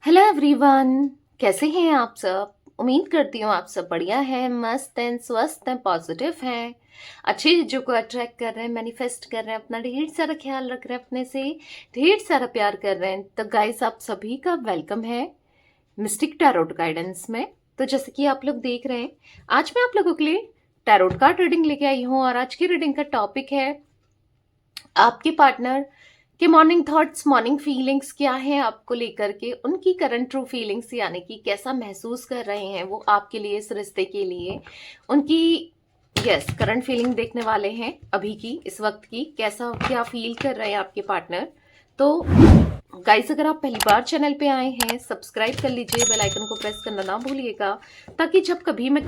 Hello everyone. कैसे हैं आप सब? उम्मीद करती हूँ आप सब बढ़िया हैं, मस्त हैं, स्वस्थ हैं, पॉजिटिव हैं, अच्छी चीज़ों को अट्रैक्ट कर रहे हैं, मैनिफेस्ट कर रहे हैं, अपना ढेर सारा ख्याल रख रहे हैं, अपने से ढेर सारा प्यार कर रहे हैं। तो गाइस, आप सभी का वेलकम है मिस्टिक टैरोट गाइडेंस में। तो जैसे कि आप लोग देख रहे हैं, आज मैं आप लोगों के लिए टैरोट कार्ड रीडिंग लेके आई हूँ और आज की रीडिंग का टॉपिक है आपके पार्टनर के मॉर्निंग थॉट्स, मॉर्निंग फीलिंग्स क्या हैं आपको लेकर के, उनकी करंट ट्रू फीलिंग्स, यानी कि कैसा महसूस कर रहे हैं वो आपके लिए, इस रिश्ते के लिए, उनकी करंट फीलिंग देखने वाले हैं। अभी की, इस वक्त की, कैसा क्या फील कर रहे हैं आपके पार्टनर। तो गाइस, अगर आप पहली बार चैनल पे आए हैं, सब्सक्राइब कर लीजिए, बेल आइकन को प्रेस करना ना भूलिएगा, ताकि जब कभी मैं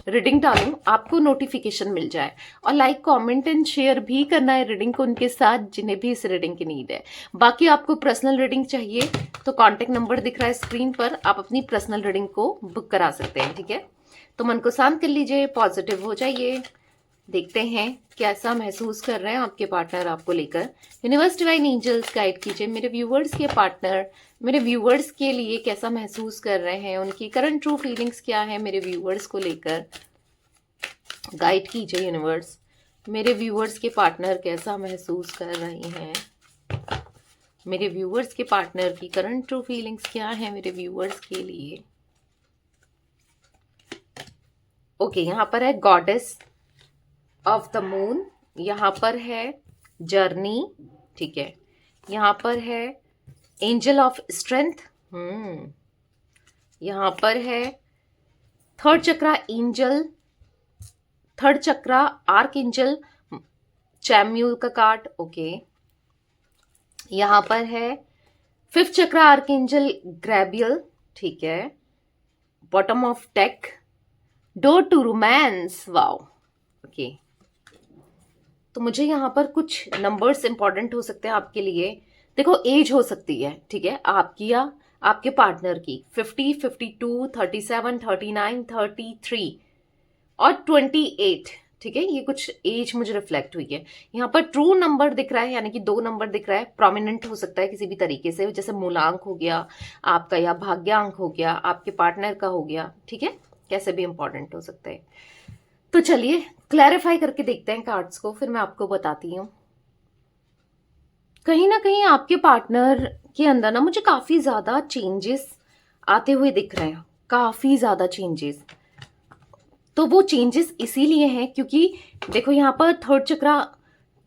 रीडिंग डालूं आपको नोटिफिकेशन मिल जाए। और लाइक, कमेंट एंड शेयर भी करना है रीडिंग को उनके साथ जिन्हें भी इस रीडिंग की नीड है। बाकी आपको पर्सनल रीडिंग चाहिए तो कॉन्टेक्ट नंबर दिख रहा है स्क्रीन पर, आप अपनी पर्सनल रीडिंग को बुक करा सकते हैं। ठीक है, तो मन को शांत कर लीजिए, पॉजिटिव हो जाइए। देखते हैं कैसा महसूस कर रहे हैं आपके पार्टनर आपको लेकर। यूनिवर्स डिवाइन एंजल्स गाइड कीजिए मेरे व्यूवर्स के पार्टनर, मेरे व्यूवर्स के लिए कैसा महसूस कर रहे हैं, उनकी करंट ट्रू फीलिंग्स क्या है मेरे व्यूवर्स को लेकर। गाइड कीजिए यूनिवर्स, मेरे व्यूवर्स के पार्टनर कैसा महसूस कर रहे हैं, मेरे व्यूवर्स के पार्टनर की करंट ट्रू फीलिंग्स क्या है मेरे व्यूवर्स के लिए। ओके, यहाँ पर है गॉडेस ऑफ द मून, यहाँ पर है जर्नी, ठीक है, यहाँ पर है एंजल ऑफ स्ट्रेंथ, यहाँ पर है third chakra angel, third chakra arch angel Chamuel का कार्ड। ओके, यहाँ पर है fifth chakra arch angel Gabriel, ठीक है, bottom of deck door to romance, wow. Okay, तो मुझे यहाँ पर कुछ नंबर्स इंपॉर्टेंट हो सकते हैं आपके लिए। देखो, एज हो सकती है, ठीक है, आपकी या आपके पार्टनर की 50, 52, 37, 39, 33 और 28, ठीक है, ये कुछ एज मुझे रिफ्लेक्ट हुई है। यहाँ पर ट्रू नंबर दिख रहा है, यानी कि 2 नंबर दिख रहा है, प्रोमिनेंट हो सकता है किसी भी तरीके से, जैसे मूलांक हो गया आपका या भाग्यांक हो गया, आपके पार्टनर का हो गया, ठीक है, कैसे भी इंपॉर्टेंट हो सकता है। तो चलिए क्लैरिफाई करके देखते हैं कार्ड्स को, फिर मैं आपको बताती हूँ। कहीं ना कहीं आपके पार्टनर के अंदर ना मुझे काफी ज्यादा चेंजेस आते हुए दिख रहे हैं, काफी ज्यादा चेंजेस। तो वो चेंजेस इसीलिए हैं क्योंकि देखो, यहाँ पर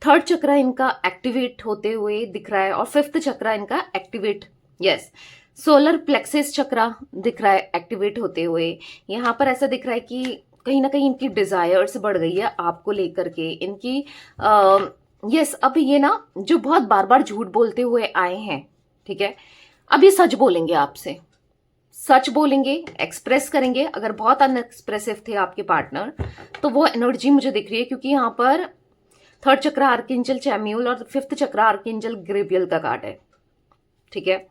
थर्ड चक्रा इनका एक्टिवेट होते हुए दिख रहा है और फिफ्थ चक्रा इनका एक्टिवेट, यस, सोलर प्लेक्सिस चक्रा दिख रहा है एक्टिवेट होते हुए। यहाँ पर ऐसा दिख रहा है कि कहीं ना कहीं इनकी डिजायर्स बढ़ गई है आपको लेकर के, इनकी यस, अब ये ना जो बहुत बार बार झूठ बोलते हुए आए हैं, ठीक है, अब ये सच बोलेंगे आपसे, सच बोलेंगे, एक्सप्रेस करेंगे। अगर बहुत अनएक्सप्रेसिव थे आपके पार्टनर तो वो एनर्जी मुझे दिख रही है, क्योंकि यहाँ पर थर्ड चक्रा आर्कएंजल चैम्यूल और फिफ्थ चक्रा आर्कएंजल ग्रेबियल का कार्ड है, ठीक है।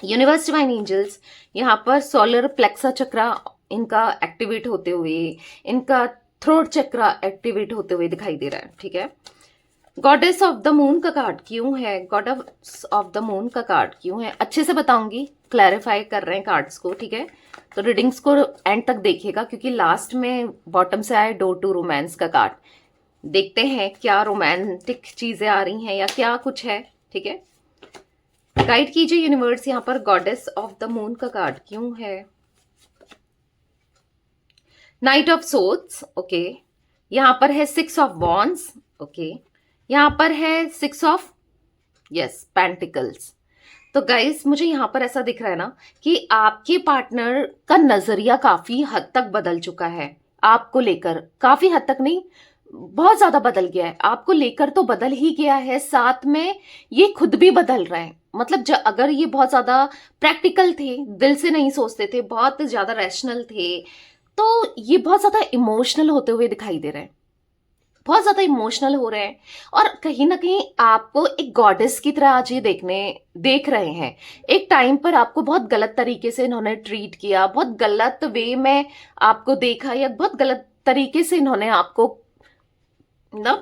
यूनिवर्स डिवाइन एंजल्स, यहाँ पर सोलर प्लेक्सा चक्रा इनका एक्टिवेट होते हुए, इनका थ्रोट चक्रा एक्टिवेट होते हुए दिखाई दे रहा है, ठीक है। गॉडेस ऑफ द मून का कार्ड क्यों है, गॉडेस ऑफ द मून का कार्ड क्यों है, अच्छे से बताऊंगी, क्लैरिफाई कर रहे हैं कार्ड्स को, ठीक है। तो रीडिंग्स को एंड तक देखिएगा, क्योंकि लास्ट में बॉटम से आए डोर टू रोमांस का कार्ड। देखते हैं क्या रोमांटिक चीजें आ रही हैं या क्या कुछ है, ठीक है। गाइड कीजिए यूनिवर्स, यहाँ पर गॉडेस ऑफ द मून का कार्ड क्यों है। नाइट ऑफ सोर्ड्स, ओके, यहाँ पर है 6 ऑफ वॉन्ड्स, ओके, यहाँ पर है 6 ऑफ पेंटिकल्स। तो गाइस, मुझे यहाँ पर ऐसा दिख रहा है ना कि आपके पार्टनर का नजरिया काफी हद तक बदल चुका है आपको लेकर, काफी हद तक नहीं, बहुत ज्यादा बदल गया है आपको लेकर, तो बदल ही गया है, साथ में ये खुद भी बदल रहे हैं। मतलब अगर ये बहुत ज्यादा प्रैक्टिकल थे, दिल से नहीं सोचते थे, बहुत ज्यादा रैशनल थे, तो ये बहुत ज्यादा इमोशनल होते हुए दिखाई दे रहे हैं, बहुत ज्यादा इमोशनल हो रहे हैं। और कहीं ना कहीं आपको एक गॉडेस की तरह आज ये देख रहे हैं। एक टाइम पर आपको बहुत गलत तरीके से इन्होंने ट्रीट किया, बहुत गलत वे में आपको देखा, या बहुत गलत तरीके से इन्होंने आपको ना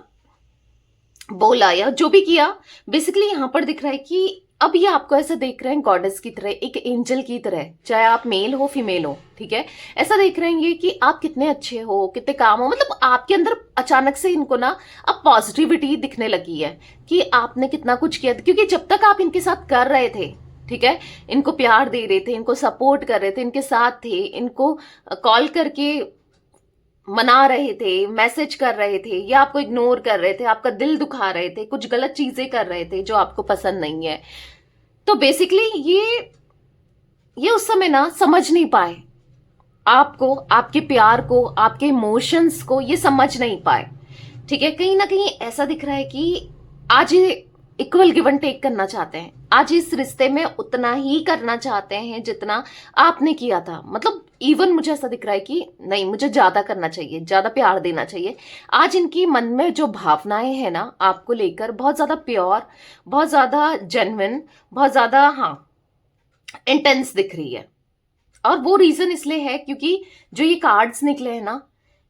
बोला, या जो भी किया। बेसिकली यहाँ पर दिख रहा है कि अब ये आपको ऐसा देख रहे हैं गॉडेस की तरह, एक एंजल की तरह, चाहे आप मेल हो फीमेल हो, ठीक है। ऐसा देख रहे हैं ये कि आप कितने अच्छे हो, कितने काम हो, मतलब आपके अंदर अचानक से इनको ना अब पॉजिटिविटी दिखने लगी है कि आपने कितना कुछ किया। क्योंकि जब तक आप इनके साथ कर रहे थे, ठीक है, इनको प्यार दे रहे थे, इनको सपोर्ट कर रहे थे, इनके साथ थे, इनको कॉल करके मना रहे थे, मैसेज कर रहे थे, या आपको इग्नोर कर रहे थे, आपका दिल दुखा रहे थे, कुछ गलत चीजें कर रहे थे जो आपको पसंद नहीं है, तो बेसिकली ये उस समय ना समझ नहीं पाए आपको, आपके प्यार को, आपके इमोशंस को ये समझ नहीं पाए, ठीक है। कहीं ना कहीं ऐसा दिख रहा है कि आज ये इक्वल गिव एंड टेक करना चाहते हैं, आज इस रिश्ते में उतना ही करना चाहते हैं जितना आपने किया था। मतलब इवन मुझे ऐसा दिख रहा है कि नहीं, मुझे ज्यादा करना चाहिए, ज्यादा प्यार देना चाहिए। आज इनकी मन में जो भावनाएं हैं ना आपको लेकर, बहुत ज्यादा प्योर, बहुत ज्यादा जेन्युइन, बहुत ज्यादा हाँ इंटेंस दिख रही है। और वो रीजन इसलिए है क्योंकि जो ये कार्ड्स निकले हैं ना,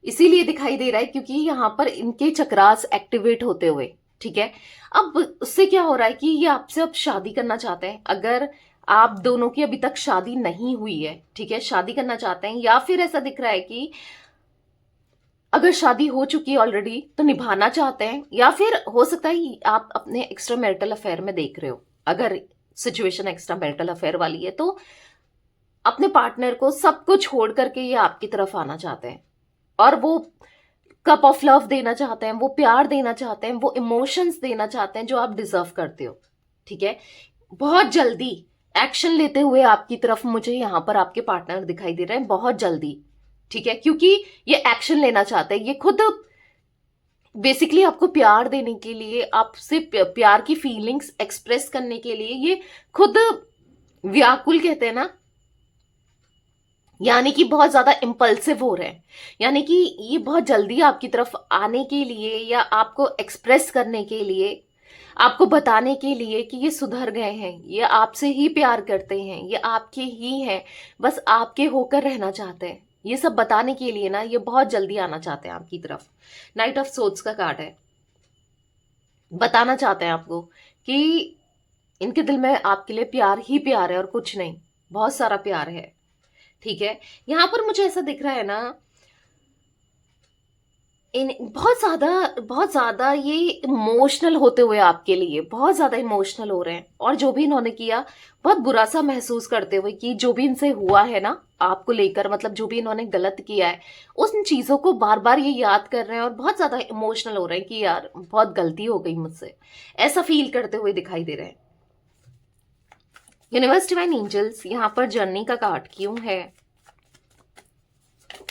इसीलिए दिखाई दे रहा है क्योंकि यहाँ पर इनके चक्रास एक्टिवेट होते हुए, ठीक है। अब उससे क्या हो रहा है कि ये आपसे अब शादी करना चाहते हैं। अगर आप दोनों की अभी तक शादी नहीं हुई है, ठीक है, शादी करना चाहते हैं, या फिर ऐसा दिख रहा है कि अगर शादी हो चुकी है ऑलरेडी तो निभाना चाहते हैं, या फिर हो सकता है आप अपने एक्स्ट्रा मैरिटल अफेयर में देख रहे हो। अगर सिचुएशन एक्स्ट्रा मैरिटल अफेयर वाली है तो अपने पार्टनर को सब कुछ छोड़ करके ये आपकी तरफ आना चाहते हैं, और वो कप ऑफ लव देना चाहते हैं, वो प्यार देना चाहते हैं, वो इमोशंस देना चाहते हैं जो आप डिजर्व करते हो, ठीक है। बहुत जल्दी एक्शन लेते हुए आपकी तरफ मुझे यहाँ पर आपके पार्टनर दिखाई दे रहे हैं, बहुत जल्दी, ठीक है, क्योंकि ये एक्शन लेना चाहते हैं। ये खुद बेसिकली आपको प्यार देने के लिए, आपसे प्यार की फीलिंग्स एक्सप्रेस करने के लिए ये खुद व्याकुल कहते हैं ना, यानी कि बहुत ज्यादा इम्पल्सिव हो रहे हैं, यानी कि ये बहुत जल्दी आपकी तरफ आने के लिए, या आपको एक्सप्रेस करने के लिए, आपको बताने के लिए कि ये सुधर गए हैं, ये आपसे ही प्यार करते हैं, ये आपके ही हैं, बस आपके होकर रहना चाहते हैं, ये सब बताने के लिए ना ये बहुत जल्दी आना चाहते हैं आपकी तरफ। नाइट ऑफ सोर्ड्स का कार्ड है, बताना चाहते हैं आपको कि इनके दिल में आपके लिए प्यार ही प्यार है और कुछ नहीं, बहुत सारा प्यार है, ठीक है। यहां पर मुझे ऐसा दिख रहा है ना, इन बहुत ज्यादा ये इमोशनल होते हुए आपके लिए बहुत ज्यादा इमोशनल हो रहे हैं, और जो भी इन्होंने किया बहुत बुरा सा महसूस करते हुए कि जो भी इनसे हुआ है ना आपको लेकर, मतलब जो भी इन्होंने गलत किया है उन चीजों को बार बार ये याद कर रहे हैं, और बहुत ज्यादा इमोशनल हो रहे हैं कि यार बहुत गलती हो गई मुझसे, ऐसा फील करते हुए दिखाई दे रहे हैं। यूनिवर्स डिवाइन एंजल्स, यहाँ पर जर्नी का कार्ड क्यों है?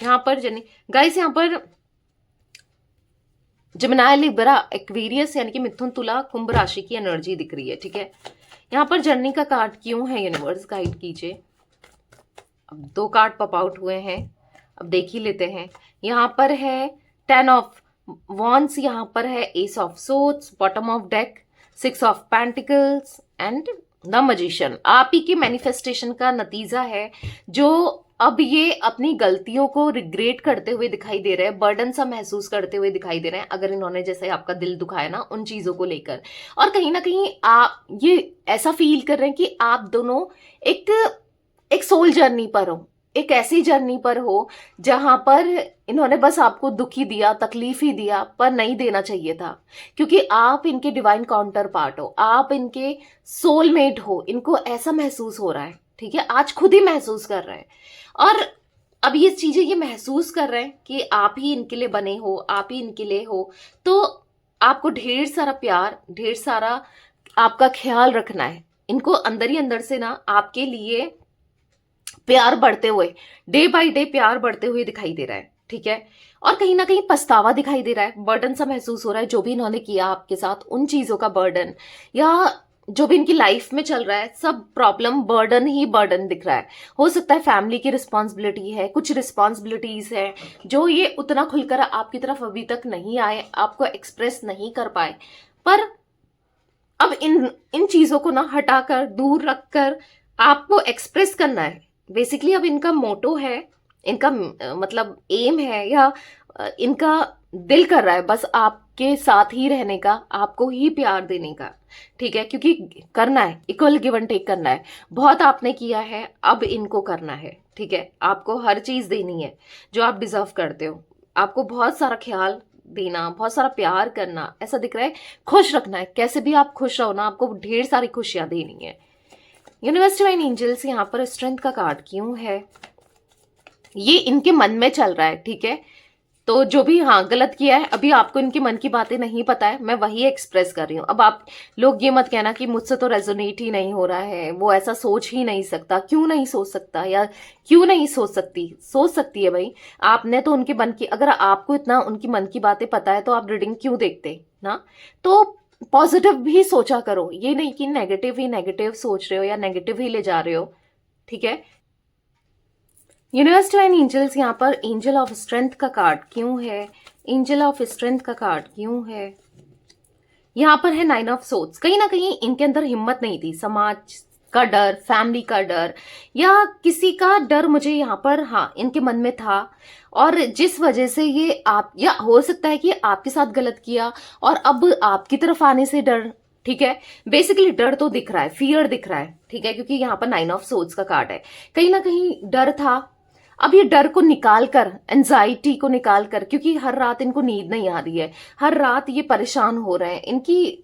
यहाँ पर जर्नी गाइस, यहाँ पर जमिनाई, लिब्रा, एक्वेरियस यानी कि मिथुन, तुला, कुंभ राशि की एनर्जी दिख रही है, ठीक है। यहाँ पर जर्नी का कार्ड क्यों है? यूनिवर्स गाइड कीजिए। अब 2 कार्ड पॉप आउट हुए हैं, अब देख ही लेते हैं। यहाँ पर है 10 ऑफ वॉन्ड्स, यहाँ पर है S of swords, bottom of deck, 6 of pentacles and the magician. आप ही के मैनिफेस्टेशन का नतीजा है, जो अब ये अपनी गलतियों को रिग्रेट करते हुए दिखाई दे रहे हैं, बर्डन सा महसूस करते हुए दिखाई दे रहे हैं, अगर इन्होंने जैसे आपका दिल दुखाया ना उन चीजों को लेकर। और कहीं ना कहीं आप ये ऐसा फील कर रहे हैं कि आप दोनों एक सोल जर्नी पर हो, एक ऐसी जर्नी पर हो जहां पर इन्होंने बस आपको दुख ही दिया, तकलीफ ही दिया, पर नहीं देना चाहिए था, क्योंकि आप इनके डिवाइन काउंटर पार्ट हो, आप इनके सोलमेट हो, इनको ऐसा महसूस हो रहा है, ठीक है, आज खुद ही महसूस कर रहे हैं। और अब ये चीजें ये महसूस कर रहे हैं कि आप ही इनके लिए बने हो, आप ही इनके लिए हो, तो आपको ढेर सारा प्यार, ढेर सारा आपका ख्याल रखना है। इनको अंदर ही अंदर से ना आपके लिए प्यार बढ़ते हुए, डे बाय डे प्यार बढ़ते हुए दिखाई दे रहा है, ठीक है। और कहीं ना कहीं पछतावा दिखाई दे रहा है, बर्डन सा महसूस हो रहा है, जो भी इन्होंने किया आपके साथ उन चीजों का बर्डन, या जो भी इनकी लाइफ में चल रहा है सब प्रॉब्लम बर्डन ही बर्डन दिख रहा है। हो सकता है फैमिली की रिस्पॉन्सिबिलिटी है, कुछ रिस्पॉन्सिबिलिटीज है जो ये उतना खुलकर आपकी तरफ अभी तक नहीं आए, आपको एक्सप्रेस नहीं कर पाए, पर अब इन चीजों को ना हटाकर, दूर रखकर आपको एक्सप्रेस करना है। बेसिकली अब इनका मोटो है, इनका मतलब एम है, या इनका दिल कर रहा है बस आपके साथ ही रहने का, आपको ही प्यार देने का, ठीक है, क्योंकि करना है, इक्वल गिव एंड टेक करना है। बहुत आपने किया है, अब इनको करना है, ठीक है। आपको हर चीज देनी है जो आप डिजर्व करते हो। आपको बहुत सारा ख्याल देना, बहुत सारा प्यार करना, ऐसा दिख रहा है खुश रखना है, कैसे भी आप खुश रहो ना, आपको ढेर सारी खुशियां देनी है। यूनिवर्स डिवाइन एंजल्स यहाँ पर स्ट्रेंथ का कार्ड क्यों है? ये इनके मन में चल रहा है, ठीक है। तो जो भी हाँ गलत किया है, अभी आपको इनके मन की बातें नहीं पता है, मैं वही एक्सप्रेस कर रही हूँ। अब आप लोग ये मत कहना कि मुझसे तो रेजोनेट ही नहीं हो रहा है, वो ऐसा सोच ही नहीं सकता। क्यों नहीं सोच सकता, या क्यों नहीं सोच सकती? सोच सकती है भाई। आपने तो उनके मन की, अगर आपको इतना उनकी मन की बातें पता है तो आप रीडिंग क्यों देखते ना? तो पॉजिटिव भी सोचा करो, ये नहीं कि नेगेटिव ही नेगेटिव सोच रहे हो या नेगेटिव ही ले जा रहे हो, ठीक है। यूनिवर्स डिवाइन एंजल्स यहाँ पर एंजल ऑफ स्ट्रेंथ का कार्ड क्यों है? एंजल ऑफ स्ट्रेंथ का कार्ड क्यों है? यहाँ पर है 9 ऑफ सोर्ड्स। कहीं ना कहीं इनके अंदर हिम्मत नहीं थी, समाज का डर, फैमिली का डर, या किसी का डर मुझे यहाँ पर हाँ इनके मन में था, और जिस वजह से ये आप, या हो सकता है कि आपके साथ गलत किया और अब आपकी तरफ आने से डर, ठीक है। बेसिकली डर तो दिख रहा है, फियर दिख रहा है, ठीक है, क्योंकि यहाँ पर 9 ऑफ सोर्ड्स का कार्ड है। कहीं ना कहीं डर था, अब ये डर को निकाल कर, एंजाइटी को निकाल कर, क्योंकि हर रात इनको नींद नहीं आ रही है, हर रात ये परेशान हो रहे हैं, इनकी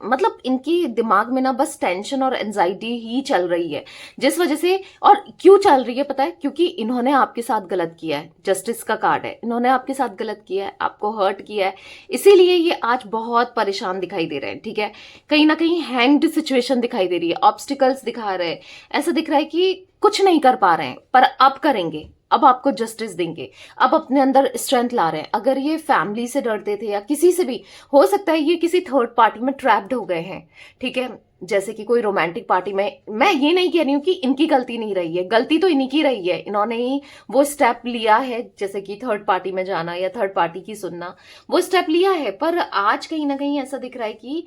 मतलब इनकी दिमाग में ना बस टेंशन और एंजाइटी ही चल रही है, जिस वजह से। और क्यों चल रही है पता है? क्योंकि इन्होंने आपके साथ गलत किया है, जस्टिस का कार्ड है, इन्होंने आपके साथ गलत किया है, आपको हर्ट किया है, इसीलिए ये आज बहुत परेशान दिखाई दे रहे हैं, ठीक है। कहीं ना कहीं हैंग्ड सिचुएशन दिखाई दे रही है, ऑब्स्टिकल्स दिखा रहे हैं, ऐसा दिख रहा है कि कुछ नहीं कर पा रहे हैं, पर अब करेंगे, अब आपको जस्टिस देंगे, अब अपने अंदर स्ट्रेंथ ला रहे हैं। अगर ये फैमिली से डरते थे या किसी से भी, हो सकता है ये किसी थर्ड पार्टी में ट्रैप्ड हो गए हैं, ठीक है, जैसे कि कोई रोमांटिक पार्टी में। मैं ये नहीं कह रही हूँ कि इनकी गलती नहीं रही है, गलती तो इन्हीं की रही है, इन्होंने ही वो स्टेप लिया है, जैसे कि थर्ड पार्टी में जाना या थर्ड पार्टी की सुनना, वो स्टेप लिया है। पर आज कहीं ना कहीं ऐसा दिख रहा है कि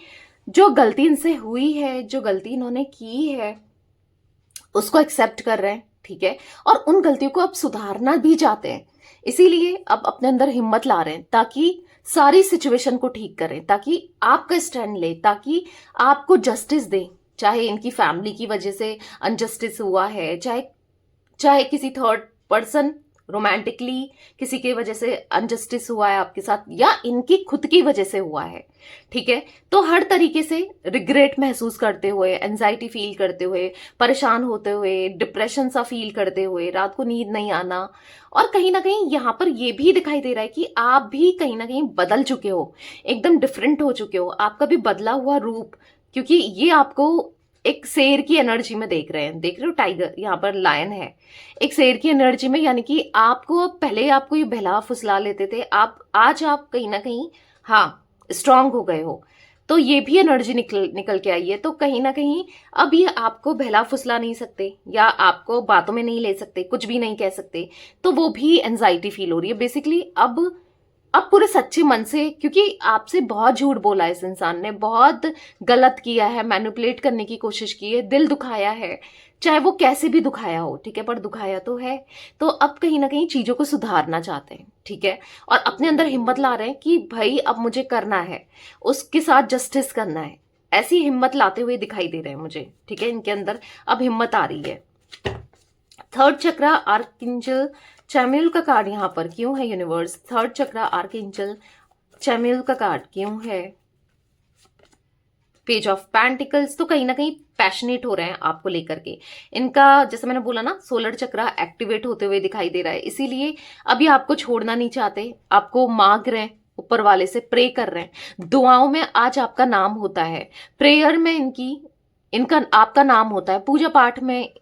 जो गलती इनसे हुई है, जो गलती इन्होंने की है, उसको एक्सेप्ट कर रहे हैं, ठीक है, और उन गलतियों को अब सुधारना भी चाहते हैं। इसीलिए अब अपने अंदर हिम्मत ला रहे हैं, ताकि सारी सिचुएशन को ठीक करें, ताकि आपका स्टैंड ले, ताकि आपको जस्टिस दें। चाहे इनकी फैमिली की वजह से अनजस्टिस हुआ है, चाहे चाहे किसी थर्ड पर्सन रोमांटिकली किसी की वजह से अनजस्टिस हुआ है आपके साथ, या इनकी खुद की वजह से हुआ है, ठीक है। तो हर तरीके से रिग्रेट महसूस करते हुए, एंजाइटी फील करते हुए, परेशान होते हुए, डिप्रेशन सा फील करते हुए, रात को नींद नहीं आना, और कहीं ना कहीं यहाँ पर ये भी दिखाई दे रहा है कि आप भी कहीं ना कहीं बदल चुके हो, एकदम डिफरेंट हो चुके हो, आपका भी बदला हुआ रूप। क्योंकि ये आपको एक शेर की एनर्जी में देख रहे हैं, देख रहे हो, टाइगर यहाँ पर लायन है, एक शेर की एनर्जी में, यानी कि आपको पहले आपको ये बहला फुसला लेते थे, आप आज आप कहीं ना कहीं हाँ स्ट्रांग हो गए हो, तो ये भी एनर्जी निकल निकल के आई है। तो कहीं ना कहीं अब ये आपको बहला फुसला नहीं सकते, या आपको बातों में नहीं ले सकते, कुछ भी नहीं कह सकते, तो वो भी एंजाइटी फील हो रही है बेसिकली। अब पूरे सच्चे मन से, क्योंकि आपसे बहुत झूठ बोला है इस इंसान ने, बहुत गलत किया है, मैनिपुलेट करने की कोशिश की है, दिल दुखाया है, चाहे वो कैसे भी दुखाया हो, ठीक है, पर दुखाया तो है। तो अब कहीं ना कहीं चीजों को सुधारना चाहते हैं, ठीक है, और अपने अंदर हिम्मत ला रहे हैं कि भाई अब मुझे करना है, उसके साथ जस्टिस करना है, ऐसी हिम्मत लाते हुए दिखाई दे रहे हैं मुझे, ठीक है। इनके अंदर अब हिम्मत आ रही है। थर्ड चक्रा आर्कएंजल चैमुएल का कार्ड यहाँ पर क्यों है यूनिवर्स? थर्ड चक्रा आर्कएंजल चैमुएल का कार्ड क्यों है? Page of pentacles. तो कहीं ना कहीं पैशनेट हो रहे हैं आपको लेकर के, इनका जैसे मैंने बोला ना, सोलर चक्रा एक्टिवेट होते हुए दिखाई दे रहा है, इसीलिए अभी आपको छोड़ना नहीं चाहते, आपको मांग रहे हैं, ऊपर वाले से प्रे कर रहे हैं। दुआओं में आज आपका नाम होता है, प्रेयर में इनका आपका नाम होता है, पूजा पाठ में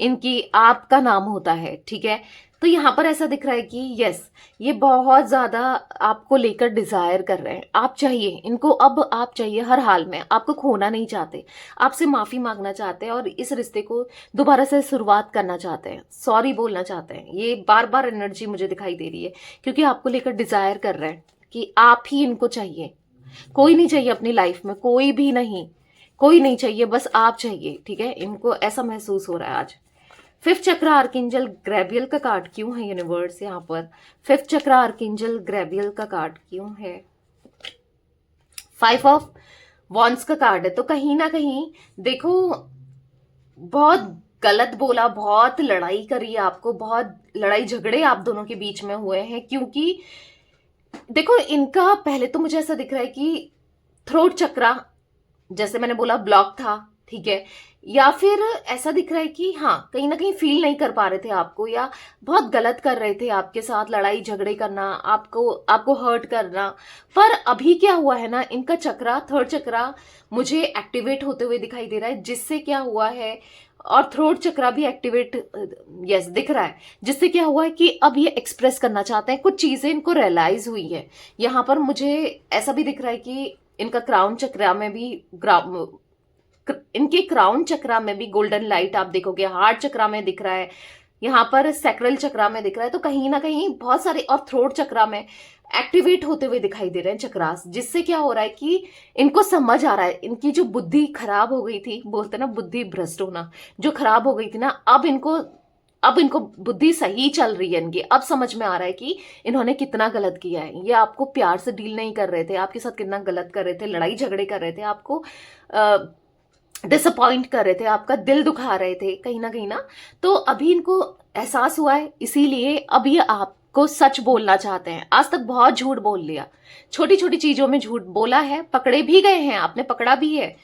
इनकी आपका नाम होता है, ठीक है। तो यहाँ पर ऐसा दिख रहा है कि यस, ये बहुत ज्यादा आपको लेकर डिजायर कर रहे हैं, आप चाहिए इनको, अब आप चाहिए हर हाल में, आपको खोना नहीं चाहते, आपसे माफी मांगना चाहते हैं, और इस रिश्ते को दोबारा से शुरुआत करना चाहते हैं, सॉरी बोलना चाहते हैं। ये बार बार एनर्जी मुझे दिखाई दे रही है, क्योंकि आपको लेकर डिजायर कर रहे हैं कि आप ही इनको चाहिए, कोई नहीं चाहिए अपनी लाइफ में, कोई भी नहीं, कोई नहीं चाहिए, बस आप चाहिए, ठीक है। इनको ऐसा महसूस हो रहा है आज। 5th चक्र आर्कएंजल ग्रेबियल का कार्ड क्यों है यूनिवर्स यहाँ पर? 5th चक्र आर्कएंजल ग्रेबियल का कार्ड क्यों है? 5 ऑफ वॉन्ड्स का कार्ड है। तो कहीं ना कहीं देखो, बहुत गलत बोला, बहुत लड़ाई करी आपको, बहुत लड़ाई झगड़े आप दोनों के बीच में हुए हैं, क्योंकि देखो इनका पहले तो मुझे ऐसा दिख रहा है कि थ्रोट चक्रा, जैसे मैंने बोला, ब्लॉक था, ठीक है, या फिर ऐसा दिख रहा है कि हाँ कहीं ना कहीं फील नहीं कर पा रहे थे आपको, या बहुत गलत कर रहे थे आपके साथ, लड़ाई झगड़े करना, आपको हर्ट करना। पर अभी क्या हुआ है ना, इनका चक्रा, थर्ड चक्रा मुझे एक्टिवेट होते हुए दिखाई दे रहा है, जिससे क्या हुआ है, और थ्रोट चक्रा भी एक्टिवेट यस दिख रहा है, जिससे क्या हुआ है कि अब ये एक्सप्रेस करना चाहते हैं, कुछ चीजें इनको रियलाइज हुई है। यहाँ पर मुझे ऐसा भी दिख रहा है कि इनका क्राउन चक्रा में भी, इनके क्राउन चक्रा में भी गोल्डन लाइट आप देखोगे, हार्ट चक्रा में दिख रहा है, यहाँ पर सैक्रल चक्रा में दिख रहा है। तो कहीं ना कहीं बहुत सारे, और थ्रोट चक्रा में एक्टिवेट होते हुए दिखाई दे रहे हैं चक्रास, जिससे क्या हो रहा है कि इनको समझ आ रहा है, इनकी जो बुद्धि खराब हो गई थी, बोलते ना बुद्धि भ्रष्ट होना, जो खराब हो गई थी ना, अब इनको बुद्धि सही चल रही है इनकी। अब समझ में आ रहा है कि इन्होंने कितना गलत किया है, ये आपको प्यार से डील नहीं कर रहे थे, आपके साथ कितना गलत कर रहे थे, लड़ाई झगड़े कर रहे थे, आपको डिसअपॉइंट कर रहे थे, आपका दिल दुखा रहे थे कहीं ना। तो अभी इनको एहसास हुआ है, इसीलिए अब ये आपको सच बोलना चाहते हैं। आज तक बहुत झूठ बोल लिया, छोटी छोटी चीजों में झूठ बोला है, पकड़े भी गए हैं, आपने पकड़ा भी है,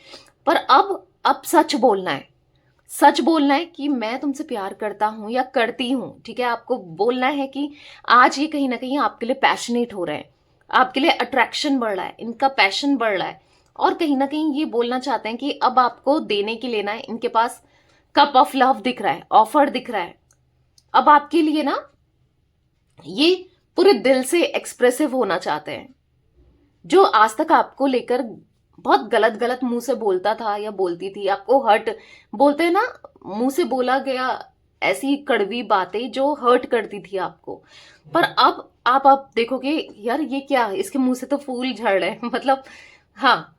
पर अब सच बोलना है। सच बोलना है कि मैं तुमसे प्यार करता हूं या करती हूं, ठीक है। आपको बोलना है कि आज ये कहीं ना कहीं आपके लिए पैशनेट हो रहे हैं, आपके लिए अट्रैक्शन बढ़ रहा है, इनका पैशन बढ़ रहा है, और कहीं ना कहीं ये बोलना चाहते हैं कि अब आपको देने के लिए ना इनके पास कप ऑफ लव दिख रहा है, ऑफर दिख रहा है। अब आपके लिए ना ये पूरे दिल से एक्सप्रेसिव होना चाहते हैं। जो आज तक आपको लेकर बहुत गलत गलत मुंह से बोलता था या बोलती थी, आपको हर्ट, बोलते हैं ना, मुंह से बोला गया ऐसी कड़वी बातें जो हर्ट करती थी आपको, पर अब आप देखोगे यार ये क्या, इसके मुंह से तो फूल झड़ रहे हैं मतलब हाँ,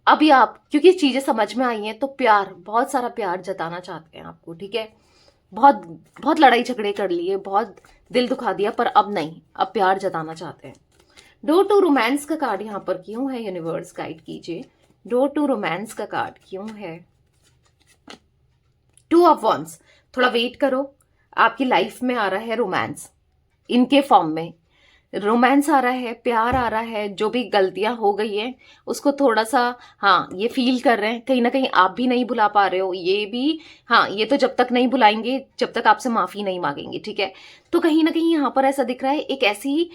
अभी आप, क्योंकि चीजें समझ में आई हैं, तो प्यार, बहुत सारा प्यार जताना चाहते हैं आपको, ठीक है। बहुत बहुत लड़ाई झगड़े कर लिए, बहुत दिल दुखा दिया, पर अब नहीं, अब प्यार जताना चाहते हैं। डोर टू रोमांस का कार्ड यहाँ पर क्यों है, यूनिवर्स गाइड कीजिए। डोर टू रोमांस का कार्ड क्यों है? 2 ऑफ वॉन्ड्स, थोड़ा वेट करो, आपकी लाइफ में आ रहा है रोमांस, इनके फॉर्म में रोमांस आ रहा है, प्यार आ रहा है। जो भी गलतियां हो गई हैं उसको थोड़ा सा, हाँ, ये फील कर रहे हैं, कहीं ना कहीं आप भी नहीं भुला पा रहे हो, ये भी, हाँ, ये तो जब तक नहीं भुलाएंगे, जब तक आपसे माफी नहीं मांगेंगे, ठीक है। तो कहीं ना कहीं यहाँ पर ऐसा दिख रहा है, एक ऐसी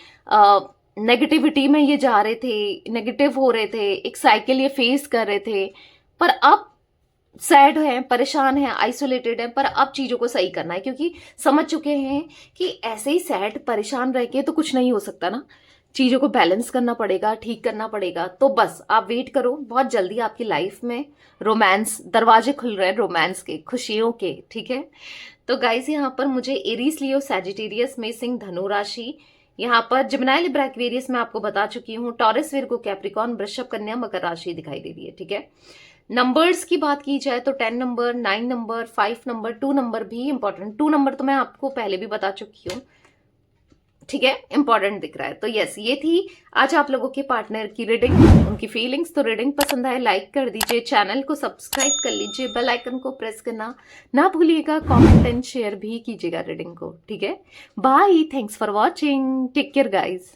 नेगेटिविटी में ये जा रहे थे, नेगेटिव हो रहे थे, एक साइकिल ये फेस कर रहे थे, पर अब सैड है, परेशान है, आइसोलेटेड है, पर अब चीजों को सही करना है, क्योंकि समझ चुके हैं कि ऐसे ही सैड परेशान रह के तो कुछ नहीं हो सकता ना, चीजों को बैलेंस करना पड़ेगा, ठीक करना पड़ेगा। तो बस आप वेट करो, बहुत जल्दी आपकी लाइफ में रोमांस, दरवाजे खुल रहे हैं रोमांस के, खुशियों के, ठीक है। तो गाइस यहाँ पर मुझे एरीज, लियो, सैजिटेरियस में सिंह, धनु राशि, यहाँ पर जिमिनी, लिब्रा, एक्वेरियस में आपको बता चुकी हूँ, टॉरस, विर्गो, कैप्रिकॉर्न, वृषभ, कन्या, मकर राशि दिखाई दे रही है, ठीक है। नंबर्स की बात की जाए तो 10 नंबर, 9 नंबर, 5 नंबर, 2 नंबर भी इंपॉर्टेंट, 2 नंबर तो मैं आपको पहले भी बता चुकी हूँ, ठीक है, इंपॉर्टेंट दिख रहा है। तो यस, ये थी आज आप लोगों के पार्टनर की रीडिंग, उनकी फीलिंग्स। तो रीडिंग पसंद आए लाइक कर दीजिए, चैनल को सब्सक्राइब कर लीजिए, बेल आइकन को प्रेस करना ना भूलिएगा, कमेंट एंड शेयर भी कीजिएगा रीडिंग को, ठीक है। Bye, thanks for watching, take care guys.